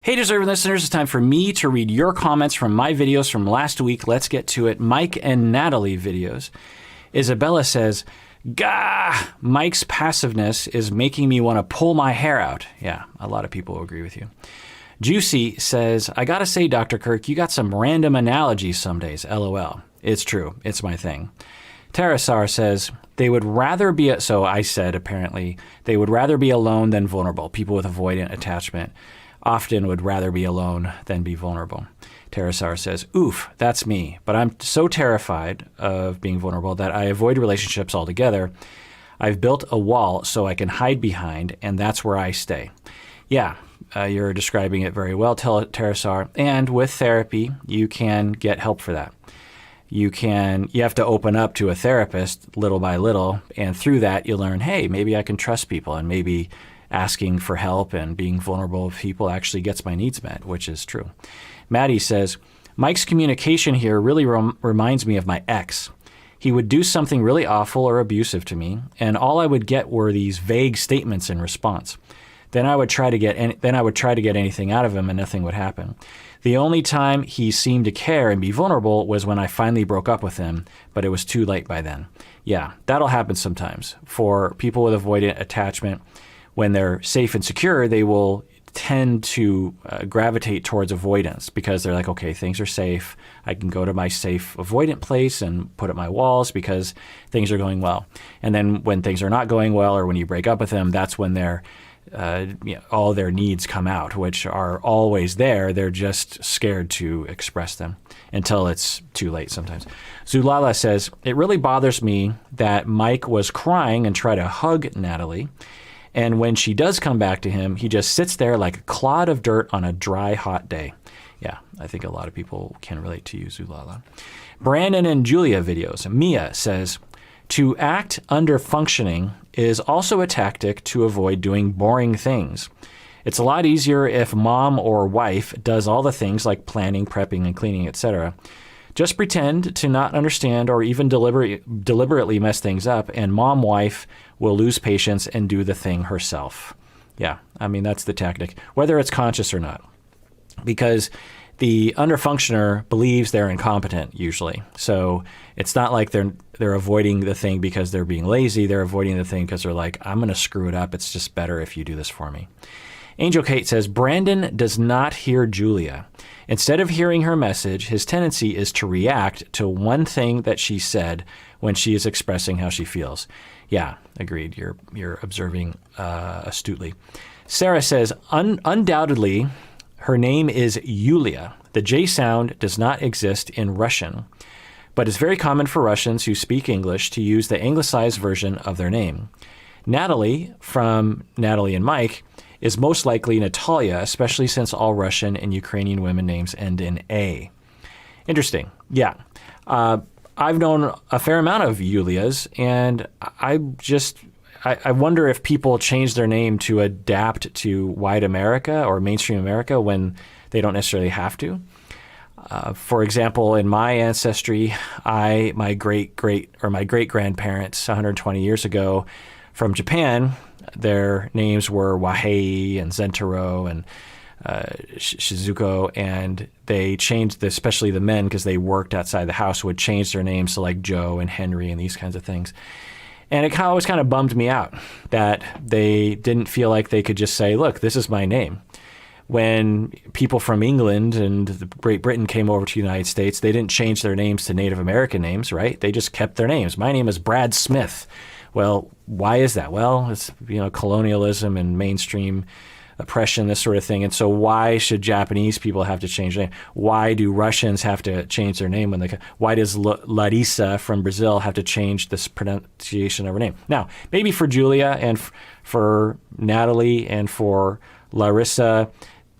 Hey, deserving listeners, it's time for me to read your comments from my videos from last week. Let's get to it. Mike and Natalie videos. Isabella says, Gaahhh, Mike's passiveness is making me want to pull my hair out. Yeah, a lot of people will agree with you. Juicy says, I gotta say, Dr. Kirk, you got some random analogies some days. LOL. It's true. It's my thing. Terasar says, they would rather be, so I said apparently, they would rather be alone than vulnerable. People with avoidant attachment often would rather be alone than be vulnerable. Terasar says, oof, that's me. But I'm so terrified of being vulnerable that I avoid relationships altogether. I've built a wall so I can hide behind, and that's where I stay. Yeah, you're describing it very well, Terasar. And with therapy, you can get help for that. You have to open up to a therapist little by little, and through that you learn, hey, maybe I can trust people, and maybe asking for help and being vulnerable with people actually gets my needs met, which is true. Maddie says, Mike's communication here really reminds me of my ex. He would do something really awful or abusive to me, and all I would get were these vague statements in response. Then I would try to get anything out of him, and nothing would happen. The only time he seemed to care and be vulnerable was when I finally broke up with him, but it was too late by then. Yeah, that'll happen sometimes. For people with avoidant attachment, when they're safe and secure, they will tend to gravitate towards avoidance because they're like, okay, things are safe. I can go to my safe avoidant place and put up my walls because things are going well. And then when things are not going well, or when you break up with them, that's when all their needs come out, which are always there. They're just scared to express them until it's too late sometimes. Zulala says, it really bothers me that Mike was crying and tried to hug Natalie. And when she does come back to him, he just sits there like a clod of dirt on a dry, hot day. Yeah, I think a lot of people can relate to you, Zulala. Brandon and Yulia videos. Mia says, to act under functioning is also a tactic to avoid doing boring things. It's a lot easier if mom or wife does all the things like planning, prepping, and cleaning, etc. Just pretend to not understand or even deliberately mess things up, and mom-wife will lose patience and do the thing herself. Yeah, I mean, that's the tactic, whether it's conscious or not. Because the underfunctioner believes they're incompetent usually. So it's not like they're avoiding the thing because they're being lazy. They're avoiding the thing because they're like, I'm going to screw it up. It's just better if you do this for me. Angel Kate says, Brandon does not hear Julia. Instead of hearing her message, his tendency is to react to one thing that she said when she is expressing how she feels. Yeah, agreed. You're observing astutely. Sarah says, undoubtedly, her name is Yulia. The J sound does not exist in Russian, but it's very common for Russians who speak English to use the anglicized version of their name. Natalie, from Natalie and Mike, is most likely Natalia, especially since all Russian and Ukrainian women names end in A. Interesting. Yeah. I've known a fair amount of Yulias, and I wonder if people change their name to adapt to white America or mainstream America when they don't necessarily have to. For example, in my ancestry, my great-grandparents 120 years ago from Japan, their names were Wahei and Zentaro and Shizuko, and they changed, especially the men, because they worked outside the house, would change their names to like Joe and Henry and these kinds of things. And it always kind of bummed me out that they didn't feel like they could just say, look, this is my name. When people from England and Great Britain came over to the United States, they didn't change their names to Native American names, right? They just kept their names. My name is Brad Smith. Well, why is that? Well, it's colonialism and mainstream oppression, this sort of thing. And so why should Japanese people have to change their name? Why do Russians have to change their name? Why does Larissa from Brazil have to change this pronunciation of her name? Now, maybe for Julia and for Natalie and for Larissa,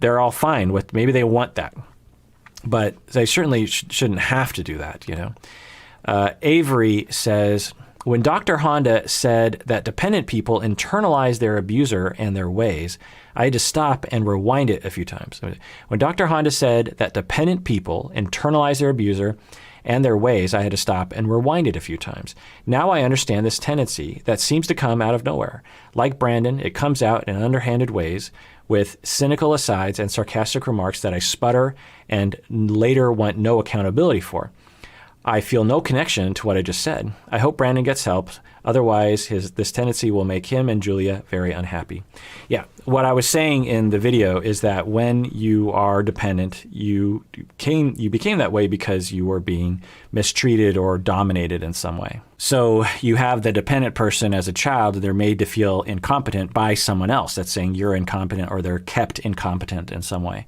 they're all fine with, maybe they want that. But they certainly shouldn't have to do that, Avery says, when Dr. Honda said that dependent people internalize their abuser and their ways, I had to stop and rewind it a few times. When Dr. Honda said that dependent people internalize their abuser and their ways, I had to stop and rewind it a few times. Now I understand this tendency that seems to come out of nowhere. Like Brandon, it comes out in underhanded ways with cynical asides and sarcastic remarks that I sputter and later want no accountability for. I feel no connection to what I just said. I hope Brandon gets help. Otherwise, this tendency will make him and Julia very unhappy. Yeah, what I was saying in the video is that when you are dependent, you became that way because you were being mistreated or dominated in some way. So you have the dependent person as a child, they're made to feel incompetent by someone else that's saying you're incompetent, or they're kept incompetent in some way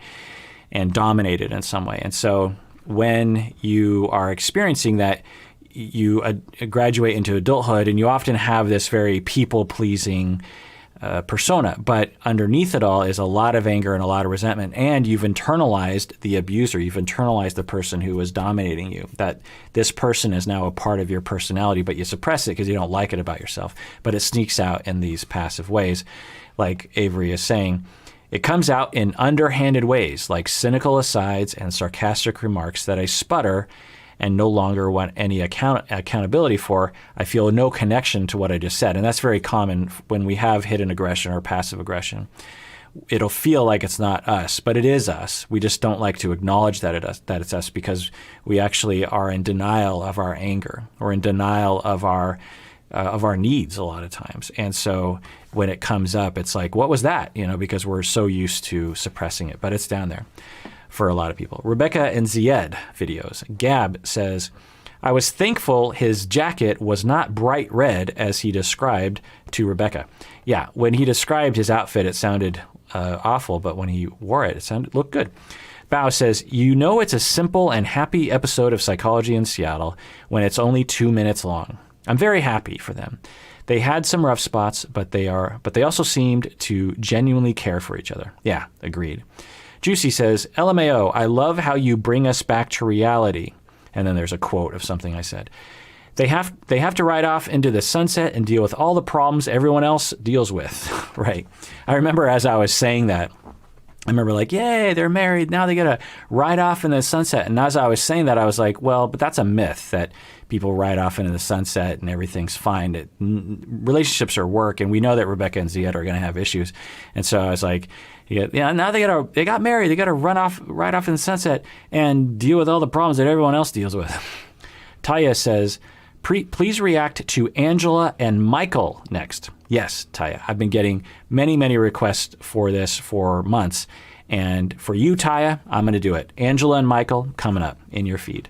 and dominated in some way. And so when you are experiencing that, you graduate into adulthood, and you often have this very people-pleasing persona. But underneath it all is a lot of anger and a lot of resentment, and you've internalized the abuser. You've internalized the person who was dominating you, that this person is now a part of your personality, but you suppress it because you don't like it about yourself. But it sneaks out in these passive ways, like Avery is saying. It comes out in underhanded ways, like cynical asides and sarcastic remarks that I sputter and no longer want any accountability for. I feel no connection to what I just said. And that's very common when we have hidden aggression or passive aggression. It'll feel like it's not us, but it is us. We just don't like to acknowledge that it's us, because we actually are in denial of our anger, or in denial of our needs a lot of times. And so when it comes up, it's like, what was that? Because we're so used to suppressing it, but it's down there for a lot of people. Rebecca and Zied videos. Gab says, I was thankful his jacket was not bright red as he described to Rebecca. Yeah, when he described his outfit, it sounded awful, but when he wore it, looked good. Bao says, it's a simple and happy episode of Psychology in Seattle when it's only 2 minutes long. I'm very happy for them. They had some rough spots, but they also seemed to genuinely care for each other. Yeah, agreed. Juicy says, LMAO, I love how you bring us back to reality. And then there's a quote of something I said. They have to ride off into the sunset and deal with all the problems everyone else deals with. Right. I remember as I was saying that, I remember like, yay, they're married. Now they got to ride off in the sunset. And as I was saying that, I was like, well, but that's a myth that people ride off into the sunset and everything's fine. Relationships are work. And we know that Rebecca and Zied are going to have issues. And so I was like, yeah, now they got married. They got to ride off in the sunset and deal with all the problems that everyone else deals with. Taya says, please react to Angela and Michael next. Yes, Taya, I've been getting many, many requests for this for months. And for you, Taya, I'm going to do it. Angela and Michael coming up in your feed.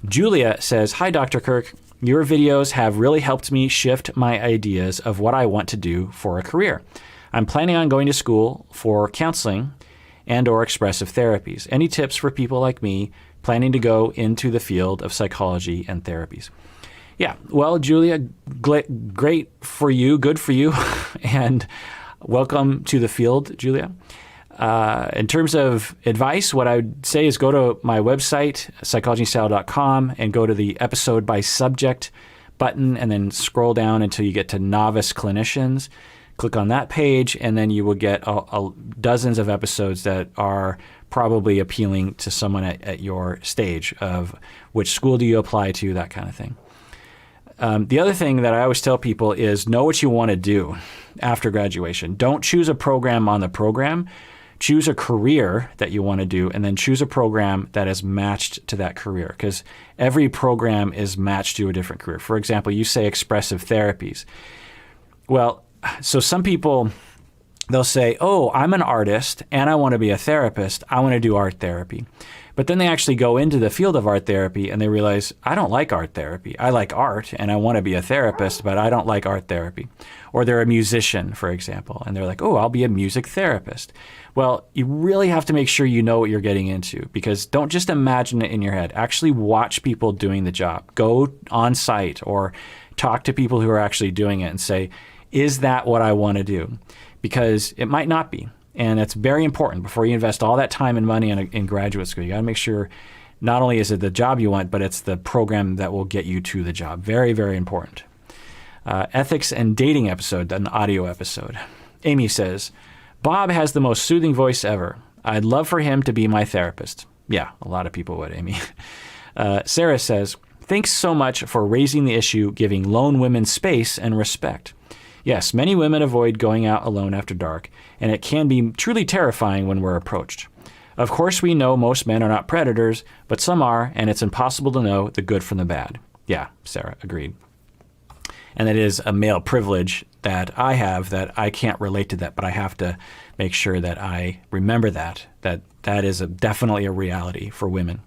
Julia says, hi, Dr. Kirk. Your videos have really helped me shift my ideas of what I want to do for a career. I'm planning on going to school for counseling and or expressive therapies. Any tips for people like me planning to go into the field of psychology and therapies? Yeah, well, Julia, great for you, good for you, and welcome to the field, Julia. In terms of advice, what I would say is go to my website, psychologyandstyle.com, and go to the episode by subject button, and then scroll down until you get to novice clinicians. Click on that page, and then you will get dozens of episodes that are probably appealing to someone at your stage of which school do you apply to, that kind of thing. The other thing that I always tell people is know what you want to do after graduation. Don't choose a program on the program. Choose a career that you want to do, and then choose a program that is matched to that career, because every program is matched to a different career. For example, you say expressive therapies. Well, so some people, they'll say, oh, I'm an artist and I want to be a therapist. I want to do art therapy. But then they actually go into the field of art therapy and they realize, I don't like art therapy. I like art and I want to be a therapist, but I don't like art therapy. Or they're a musician, for example, and they're like, oh, I'll be a music therapist. Well, you really have to make sure you know what you're getting into, because don't just imagine it in your head. Actually watch people doing the job. Go on site or talk to people who are actually doing it and say, is that what I want to do? Because it might not be. And it's very important before you invest all that time and money in graduate school. You got to make sure not only is it the job you want, but it's the program that will get you to the job. Very, very important. Ethics and dating episode, an audio episode. Amy says, Bob has the most soothing voice ever. I'd love for him to be my therapist. Yeah, a lot of people would, Amy. Sarah says, thanks so much for raising the issue, giving lone women space and respect. Yes, many women avoid going out alone after dark, and it can be truly terrifying when we're approached. Of course, we know most men are not predators, but some are, and it's impossible to know the good from the bad. Yeah, Sarah, agreed. And it is a male privilege that I have that I can't relate to that, but I have to make sure that I remember that is definitely a reality for women.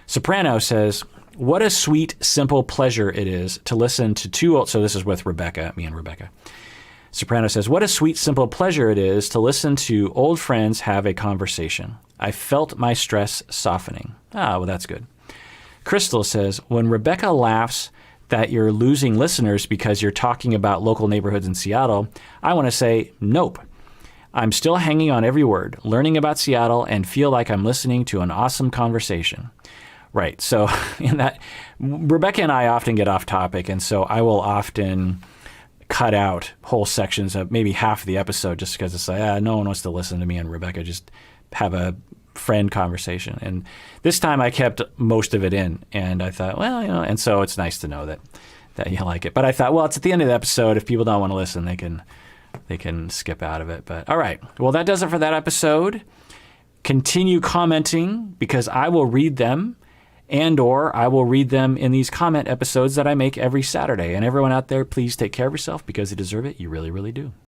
Soprano says, what a sweet, simple pleasure it is to listen to two old... So this is with Rebecca, me and Rebecca. Soprano says, what a sweet, simple pleasure it is to listen to old friends have a conversation. I felt my stress softening. Ah, well, that's good. Crystal says, when Rebecca laughs that you're losing listeners because you're talking about local neighborhoods in Seattle, I want to say, nope. I'm still hanging on every word, learning about Seattle, and feel like I'm listening to an awesome conversation. Right. So in that, Rebecca and I often get off topic, and so I will often cut out whole sections of maybe half the episode just because it's like, no one wants to listen to me and Rebecca just have a friend conversation. And this time I kept most of it in, and I thought, well, and so it's nice to know that you like it. But I thought, well, it's at the end of the episode. If people don't want to listen, they can skip out of it. But all right. Well, that does it for that episode. Continue commenting because I will read them, or I will read them in these comment episodes that I make every Saturday. And everyone out there, please take care of yourself because you deserve it. You really, really do.